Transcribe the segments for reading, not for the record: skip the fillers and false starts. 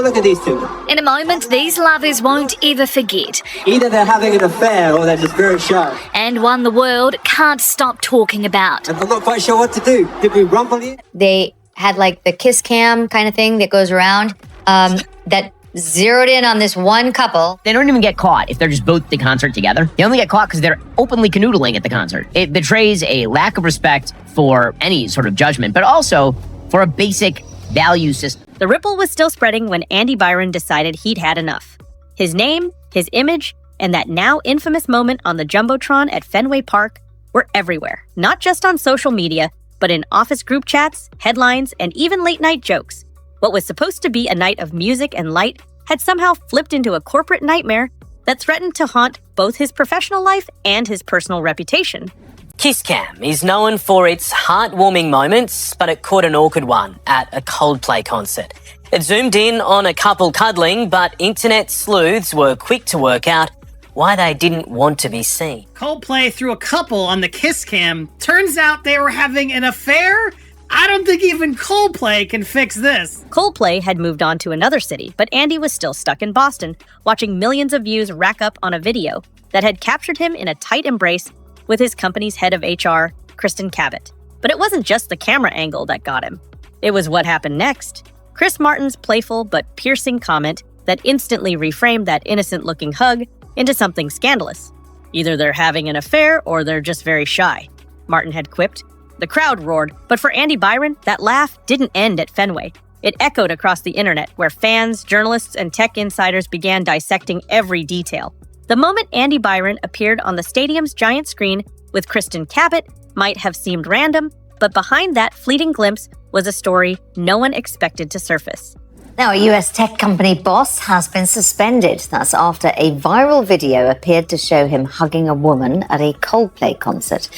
look at these two. In a moment, these lovers won't ever forget. Either they're having an affair or they're just very shy. And one the world can't stop talking about. I'm not quite sure what to do. Did we rumble you? They had like the kiss cam kind of thing that goes around that zeroed in on this one couple. They don't even get caught if they're just both at the concert together. They only get caught because they're openly canoodling at the concert. It betrays a lack of respect for any sort of judgment, but also for a basic value system. The ripple was still spreading when Andy Byron decided he'd had enough. His name, his image, and that now infamous moment on the Jumbotron at Fenway Park were everywhere, not just on social media, but in office group chats, headlines, and even late-night jokes. What was supposed to be a night of music and light had somehow flipped into a corporate nightmare that threatened to haunt both his professional life and his personal reputation. Kiss Cam is known for its heartwarming moments, but it caught an awkward one at a Coldplay concert. It zoomed in on a couple cuddling, but internet sleuths were quick to work out why they didn't want to be seen. Coldplay threw a couple on the Kiss Cam. Turns out they were having an affair? I don't think even Coldplay can fix this. Coldplay had moved on to another city, but Andy was still stuck in Boston, watching millions of views rack up on a video that had captured him in a tight embrace with his company's head of HR, Kristin Cabot. But it wasn't just the camera angle that got him. It was what happened next. Chris Martin's playful but piercing comment that instantly reframed that innocent-looking hug into something scandalous. Either they're having an affair or they're just very shy, Martin had quipped. The crowd roared, but for Andy Byron, that laugh didn't end at Fenway. It echoed across the internet, where fans, journalists, and tech insiders began dissecting every detail. The moment Andy Byron appeared on the stadium's giant screen with Kristin Cabot might have seemed random, but behind that fleeting glimpse was a story no one expected to surface. Now, a US tech company boss has been suspended. That's after a viral video appeared to show him hugging a woman at a Coldplay concert.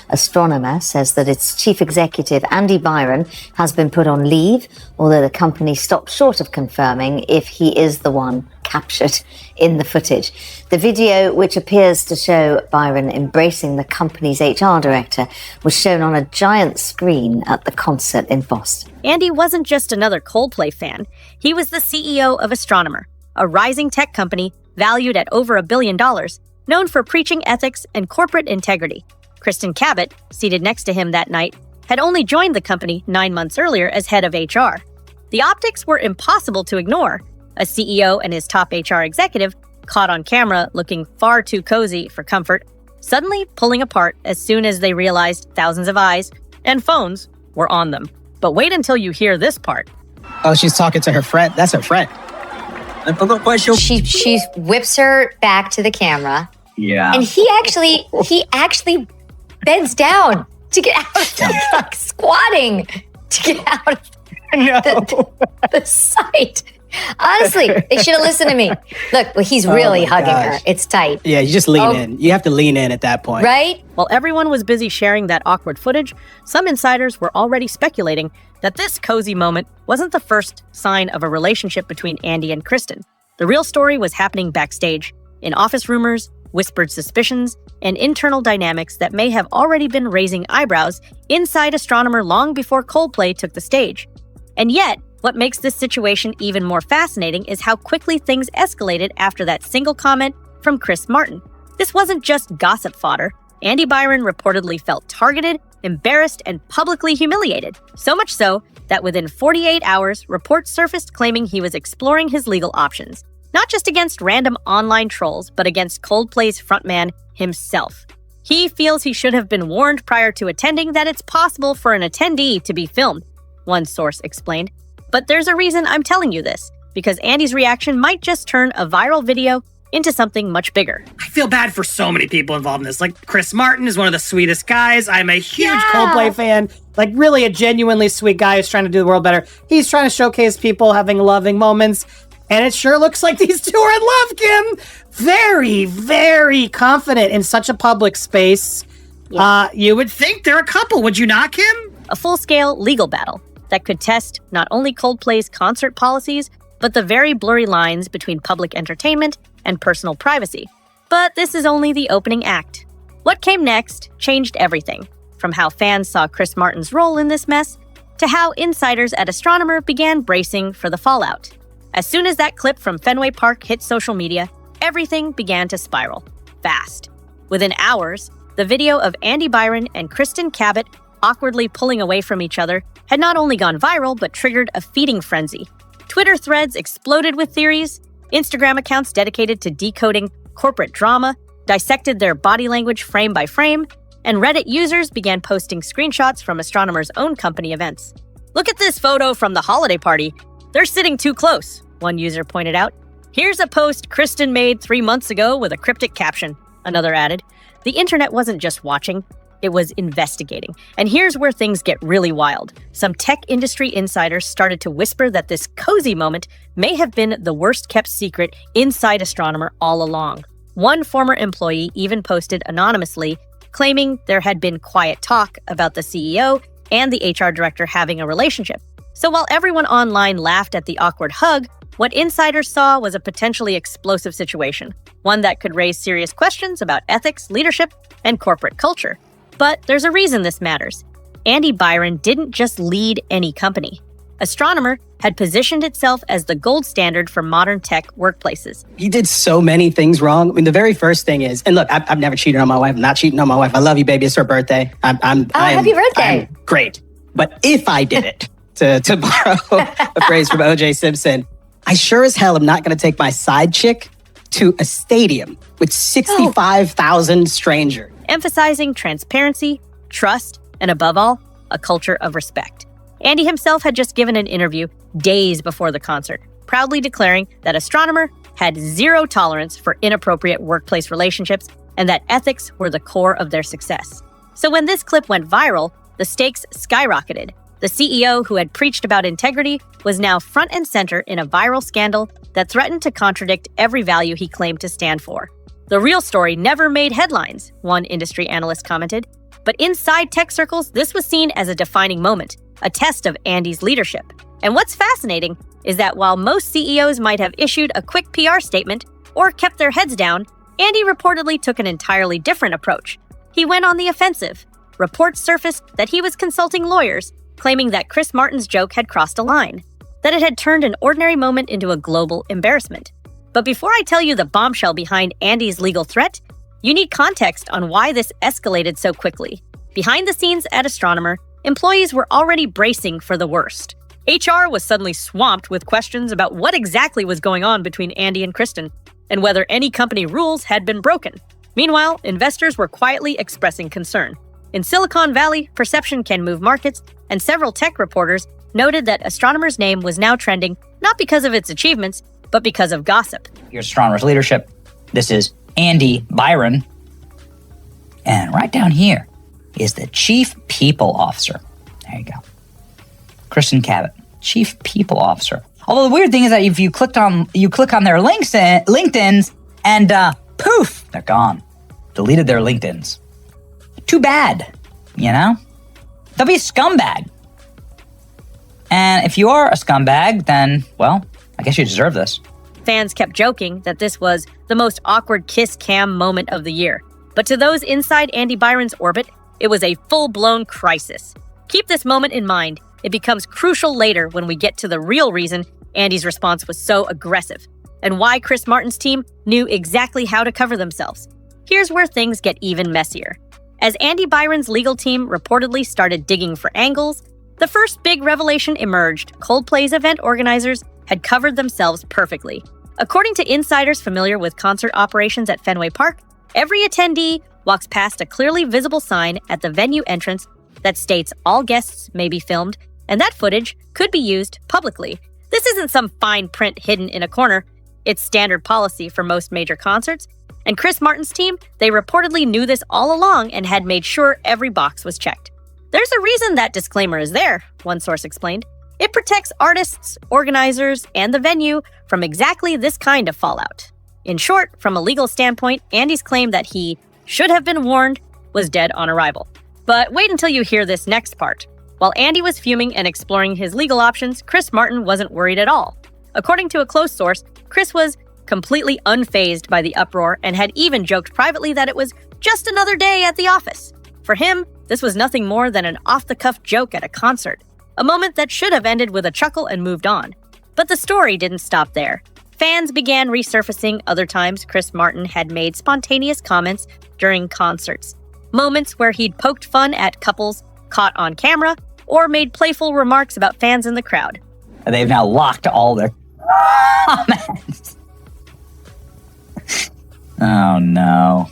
Astronomer says that its chief executive, Andy Byron, has been put on leave, although the company stopped short of confirming if he is the one captured in the footage. The video, which appears to show Byron embracing the company's HR director, was shown on a giant screen at the concert in Boston. Andy wasn't just another Coldplay fan. He was the CEO of Astronomer, a rising tech company valued at over $1 billion, known for preaching ethics and corporate integrity. Kristin Cabot, seated next to him that night, had only joined the company 9 months earlier as head of HR. The optics were impossible to ignore. A CEO and his top HR executive, caught on camera looking far too cozy for comfort, suddenly pulling apart as soon as they realized thousands of eyes and phones were on them. But wait until you hear this part. Oh, she's talking to her friend. That's her friend. I'm not quite sure. She whips her back to the camera. Yeah. And he actually bends down to get out of the truck, squatting to get out of the sight. Honestly, they should have listened to me. Look, well, he's really hugging her. It's tight. Yeah, you just lean in. You have to lean in at that point. Right? While everyone was busy sharing that awkward footage, some insiders were already speculating that this cozy moment wasn't the first sign of a relationship between Andy and Kristin. The real story was happening backstage, in office rumors, whispered suspicions, and internal dynamics that may have already been raising eyebrows inside Astronomer long before Coldplay took the stage. And yet, what makes this situation even more fascinating is how quickly things escalated after that single comment from Chris Martin. This wasn't just gossip fodder. Andy Byron reportedly felt targeted, embarrassed, and publicly humiliated. So much so that within 48 hours, reports surfaced claiming he was exploring his legal options. Not just against random online trolls, but against Coldplay's frontman himself. He feels he should have been warned prior to attending that it's possible for an attendee to be filmed, one source explained. But there's a reason I'm telling you this, because Andy's reaction might just turn a viral video into something much bigger. I feel bad for so many people involved in this. Like, Chris Martin is one of the sweetest guys. I'm a huge Coldplay fan. Like, really a genuinely sweet guy who's trying to do the world better. He's trying to showcase people having loving moments. And it sure looks like these two are in love, Kim. Very, very confident in such a public space. Yeah. You would think they're a couple, would you not, Kim? A full-scale legal battle that could test not only Coldplay's concert policies, but the very blurry lines between public entertainment and personal privacy. But this is only the opening act. What came next changed everything, from how fans saw Chris Martin's role in this mess, to how insiders at Astronomer began bracing for the fallout. As soon as that clip from Fenway Park hit social media, everything began to spiral. Fast. Within hours, the video of Andy Byron and Kristin Cabot awkwardly pulling away from each other had not only gone viral, but triggered a feeding frenzy. Twitter threads exploded with theories, Instagram accounts dedicated to decoding corporate drama dissected their body language frame by frame, and Reddit users began posting screenshots from astronomers' own company events. "Look at this photo from the holiday party. They're sitting too close," one user pointed out. "Here's a post Kristin made 3 months ago with a cryptic caption," another added. The internet wasn't just watching, it was investigating. And here's where things get really wild. Some tech industry insiders started to whisper that this cozy moment may have been the worst-kept secret inside Astronomer all along. One former employee even posted anonymously, claiming there had been quiet talk about the CEO and the HR director having a relationship. So while everyone online laughed at the awkward hug, what insiders saw was a potentially explosive situation, one that could raise serious questions about ethics, leadership, and corporate culture. But there's a reason this matters. Andy Byron didn't just lead any company. Astronomer had positioned itself as the gold standard for modern tech workplaces. He did so many things wrong. I mean, the very first thing is, and look, I've never cheated on my wife. I'm not cheating on my wife. I love you, baby. It's her birthday. Happy birthday. I'm great. But if I did it, to borrow a phrase from O.J. Simpson, I sure as hell am not going to take my side chick to a stadium with 65,000 strangers. Emphasizing transparency, trust, and above all, a culture of respect. Andy himself had just given an interview days before the concert, proudly declaring that Astronomer had zero tolerance for inappropriate workplace relationships and that ethics were the core of their success. So when this clip went viral, the stakes skyrocketed. The CEO, who had preached about integrity, was now front and center in a viral scandal that threatened to contradict every value he claimed to stand for. The real story never made headlines, one industry analyst commented. But inside tech circles, this was seen as a defining moment, a test of Andy's leadership. And what's fascinating is that while most CEOs might have issued a quick PR statement or kept their heads down, Andy reportedly took an entirely different approach. He went on the offensive. Reports surfaced that he was consulting lawyers, claiming that Chris Martin's joke had crossed a line, that it had turned an ordinary moment into a global embarrassment. But before I tell you the bombshell behind Andy's legal threat, you need context on why this escalated so quickly. Behind the scenes at Astronomer, employees were already bracing for the worst. HR was suddenly swamped with questions about what exactly was going on between Andy and Kristin, and whether any company rules had been broken. Meanwhile, investors were quietly expressing concern. In Silicon Valley, perception can move markets, and several tech reporters noted that Astronomer's name was now trending not because of its achievements, but because of gossip. Here's Astronomer's leadership. This is Andy Byron. And right down here is the Chief People Officer. There you go. Kristin Cabot, Chief People Officer. Although the weird thing is that if you click on their LinkedIns, and poof, they're gone. Deleted their LinkedIns. Too bad, you know? They'll be a scumbag. And if you are a scumbag, then, well, I guess you deserve this. Fans kept joking that this was the most awkward kiss cam moment of the year. But to those inside Andy Byron's orbit, it was a full-blown crisis. Keep this moment in mind. It becomes crucial later when we get to the real reason Andy's response was so aggressive, and why Chris Martin's team knew exactly how to cover themselves. Here's where things get even messier. As Andy Byron's legal team reportedly started digging for angles, the first big revelation emerged. Coldplay's event organizers had covered themselves perfectly. According to insiders familiar with concert operations at Fenway Park, every attendee walks past a clearly visible sign at the venue entrance that states all guests may be filmed, and that footage could be used publicly. This isn't some fine print hidden in a corner. It's standard policy for most major concerts. And Chris Martin's team, they reportedly knew this all along and had made sure every box was checked. There's a reason that disclaimer is there, one source explained. It protects artists, organizers, and the venue from exactly this kind of fallout. In short, from a legal standpoint, Andy's claim that he should have been warned was dead on arrival. But wait until you hear this next part. While Andy was fuming and exploring his legal options, Chris Martin wasn't worried at all. According to a close source, Chris was completely unfazed by the uproar and had even joked privately that it was just another day at the office. For him, this was nothing more than an off-the-cuff joke at a concert, a moment that should have ended with a chuckle and moved on. But the story didn't stop there. Fans began resurfacing other times Chris Martin had made spontaneous comments during concerts. Moments where he'd poked fun at couples caught on camera or made playful remarks about fans in the crowd. They've now locked all their comments. Oh no.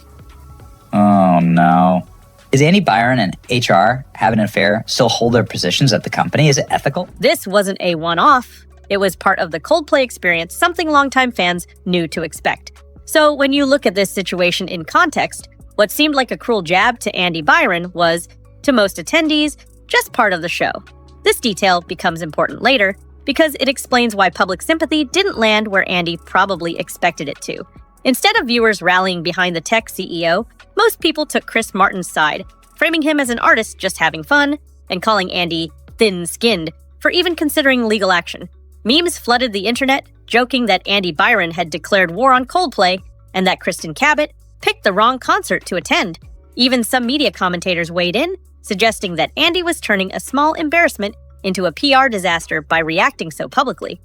Oh no. Is Andy Byron and HR having an affair still hold their positions at the company? Is it ethical? This wasn't a one-off. It was part of the Coldplay experience, something longtime fans knew to expect. So when you look at this situation in context, what seemed like a cruel jab to Andy Byron was, to most attendees, just part of the show. This detail becomes important later because it explains why public sympathy didn't land where Andy probably expected it to. Instead of viewers rallying behind the tech CEO, most people took Chris Martin's side, framing him as an artist just having fun and calling Andy thin-skinned for even considering legal action. Memes flooded the internet, joking that Andy Byron had declared war on Coldplay and that Kristin Cabot picked the wrong concert to attend. Even some media commentators weighed in, suggesting that Andy was turning a small embarrassment into a PR disaster by reacting so publicly.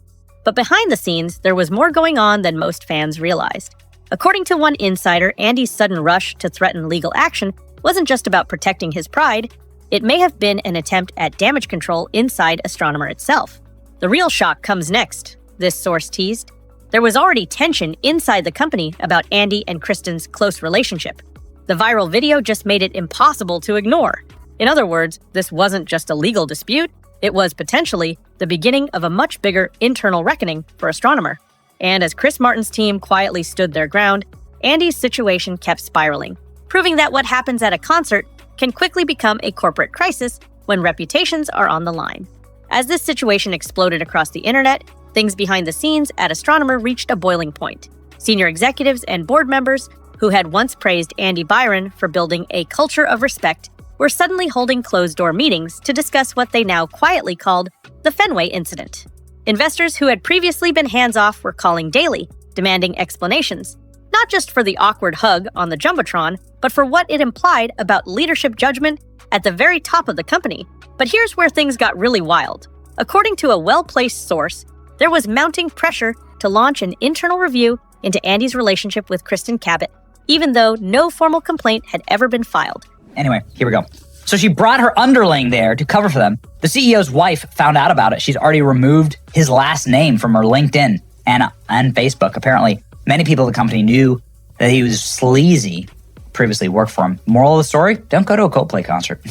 But behind the scenes, there was more going on than most fans realized. According to one insider, Andy's sudden rush to threaten legal action wasn't just about protecting his pride. It may have been an attempt at damage control inside Astronomer itself. The real shock comes next, this source teased. There was already tension inside the company about Andy and Kristin's close relationship. The viral video just made it impossible to ignore. In other words, this wasn't just a legal dispute, it was potentially the beginning of a much bigger internal reckoning for Astronomer. And as Chris Martin's team quietly stood their ground, Andy's situation kept spiraling, proving that what happens at a concert can quickly become a corporate crisis when reputations are on the line. As this situation exploded across the internet, things behind the scenes at Astronomer reached a boiling point. Senior executives and board members who had once praised Andy Byron for building a culture of respect were suddenly holding closed-door meetings to discuss what they now quietly called the Fenway incident. Investors who had previously been hands-off were calling daily, demanding explanations, not just for the awkward hug on the Jumbotron, but for what it implied about leadership judgment at the very top of the company. But here's where things got really wild. According to a well-placed source, there was mounting pressure to launch an internal review into Andy's relationship with Kristin Cabot, even though no formal complaint had ever been filed. Anyway, here we go. So she brought her underling there to cover for them. The CEO's wife found out about it. She's already removed his last name from her LinkedIn and Facebook. Apparently, many people at the company knew that he was sleazy, previously worked for him. Moral of the story, don't go to a Coldplay concert.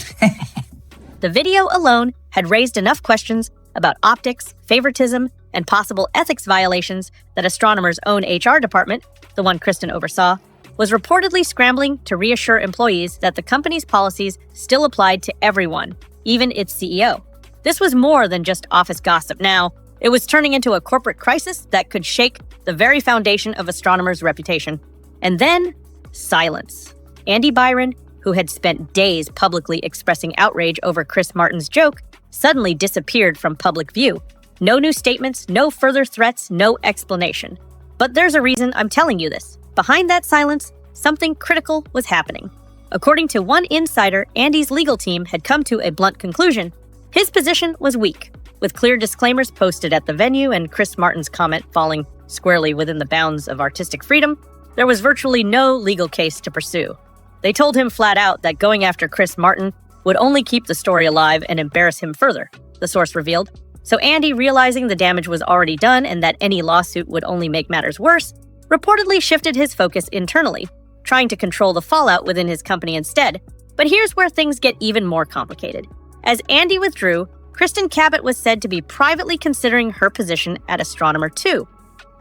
The video alone had raised enough questions about optics, favoritism, and possible ethics violations that Astronomer's own HR department, the one Kristin oversaw, was reportedly scrambling to reassure employees that the company's policies still applied to everyone, even its CEO. This was more than just office gossip now. It was turning into a corporate crisis that could shake the very foundation of Astronomer's reputation. And then, silence. Andy Byron, who had spent days publicly expressing outrage over Chris Martin's joke, suddenly disappeared from public view. No new statements, no further threats, no explanation. But there's a reason I'm telling you this. Behind that silence, something critical was happening. According to one insider, Andy's legal team had come to a blunt conclusion. His position was weak, with clear disclaimers posted at the venue and Chris Martin's comment falling squarely within the bounds of artistic freedom. There was virtually no legal case to pursue. They told him flat out that going after Chris Martin would only keep the story alive and embarrass him further, the source revealed. So Andy, realizing the damage was already done and that any lawsuit would only make matters worse, reportedly shifted his focus internally, trying to control the fallout within his company instead. But here's where things get even more complicated. As Andy withdrew, Kristin Cabot was said to be privately considering her position at Astronomer too.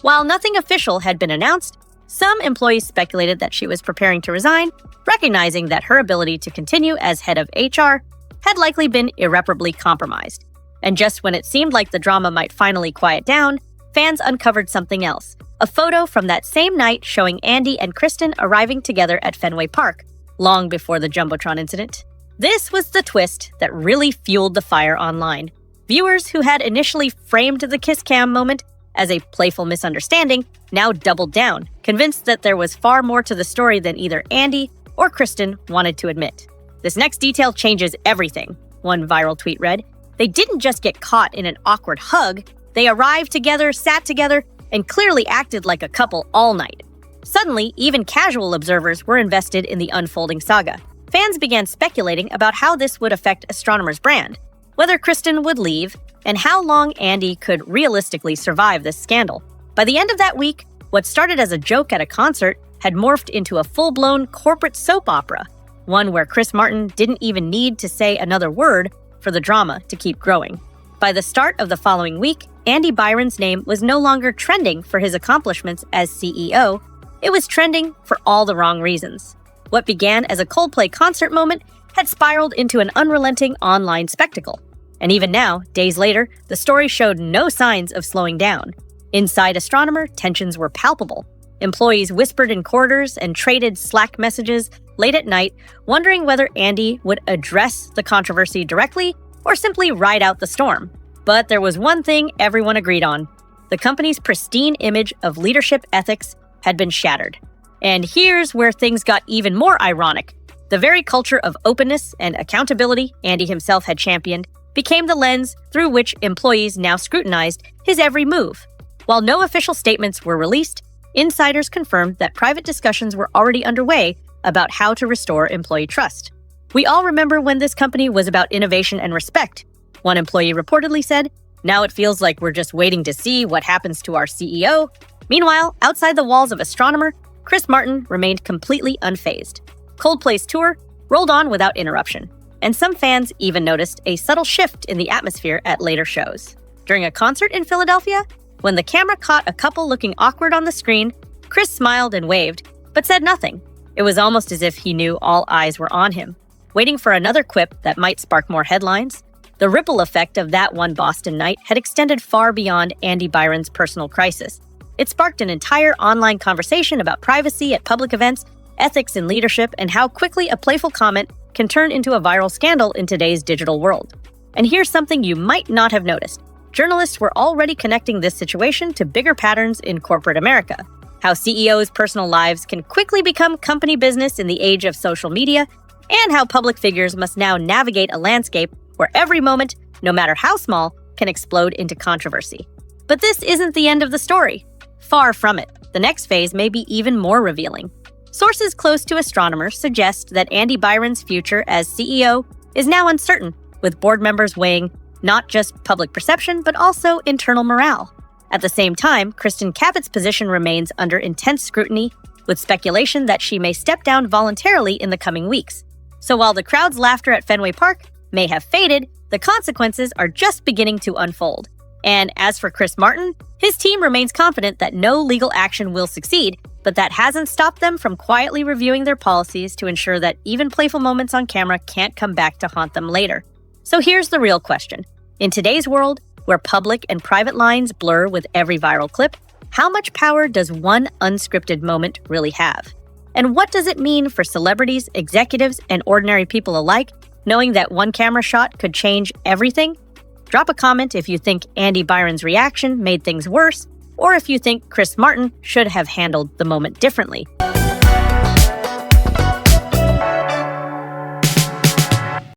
While nothing official had been announced, some employees speculated that she was preparing to resign, recognizing that her ability to continue as head of HR had likely been irreparably compromised. And just when it seemed like the drama might finally quiet down, fans uncovered something else. A photo from that same night showing Andy and Kristin arriving together at Fenway Park, long before the Jumbotron incident. This was the twist that really fueled the fire online. Viewers who had initially framed the kiss cam moment as a playful misunderstanding now doubled down, convinced that there was far more to the story than either Andy or Kristin wanted to admit. This next detail changes everything, one viral tweet read. They didn't just get caught in an awkward hug, They arrived together, sat together, and clearly acted like a couple all night. Suddenly, even casual observers were invested in the unfolding saga. Fans began speculating about how this would affect Astronomer's brand, whether Kristin would leave, and how long Andy could realistically survive this scandal. By the end of that week, what started as a joke at a concert had morphed into a full-blown corporate soap opera, one where Chris Martin didn't even need to say another word for the drama to keep growing. By the start of the following week, Andy Byron's name was no longer trending for his accomplishments as CEO, it was trending for all the wrong reasons. What began as a Coldplay concert moment had spiraled into an unrelenting online spectacle. And even now, days later, the story showed no signs of slowing down. Inside Astronomer, tensions were palpable. Employees whispered in corridors and traded Slack messages late at night, wondering whether Andy would address the controversy directly or simply ride out the storm. But there was one thing everyone agreed on. The company's pristine image of leadership ethics had been shattered. And here's where things got even more ironic. The very culture of openness and accountability Andy himself had championed became the lens through which employees now scrutinized his every move. While no official statements were released, insiders confirmed that private discussions were already underway about how to restore employee trust. We all remember when this company was about innovation and respect. One employee reportedly said, "Now it feels like we're just waiting to see what happens to our CEO." Meanwhile, outside the walls of Astronomer, Chris Martin remained completely unfazed. Coldplay's tour rolled on without interruption, and some fans even noticed a subtle shift in the atmosphere at later shows. During a concert in Philadelphia, when the camera caught a couple looking awkward on the screen, Chris smiled and waved, but said nothing. It was almost as if he knew all eyes were on him, waiting for another quip that might spark more headlines. The ripple effect of that one Boston night had extended far beyond Andy Byron's personal crisis. It sparked an entire online conversation about privacy at public events, ethics in leadership, and how quickly a playful comment can turn into a viral scandal in today's digital world. And here's something you might not have noticed. Journalists were already connecting this situation to bigger patterns in corporate America. How CEOs' personal lives can quickly become company business in the age of social media, and how public figures must now navigate a landscape where every moment, no matter how small, can explode into controversy. But this isn't the end of the story. Far from it. The next phase may be even more revealing. Sources close to Astronomer suggest that Andy Byron's future as CEO is now uncertain, with board members weighing not just public perception, but also internal morale. At the same time, Kristin Cabot's position remains under intense scrutiny, with speculation that she may step down voluntarily in the coming weeks. So while the crowd's laughter at Fenway Park may have faded, the consequences are just beginning to unfold. And as for Chris Martin, his team remains confident that no legal action will succeed, but that hasn't stopped them from quietly reviewing their policies to ensure that even playful moments on camera can't come back to haunt them later. So here's the real question. In today's world, where public and private lines blur with every viral clip, how much power does one unscripted moment really have? And what does it mean for celebrities, executives, and ordinary people alike, knowing that one camera shot could change everything? Drop a comment if you think Andy Byron's reaction made things worse, or if you think Chris Martin should have handled the moment differently.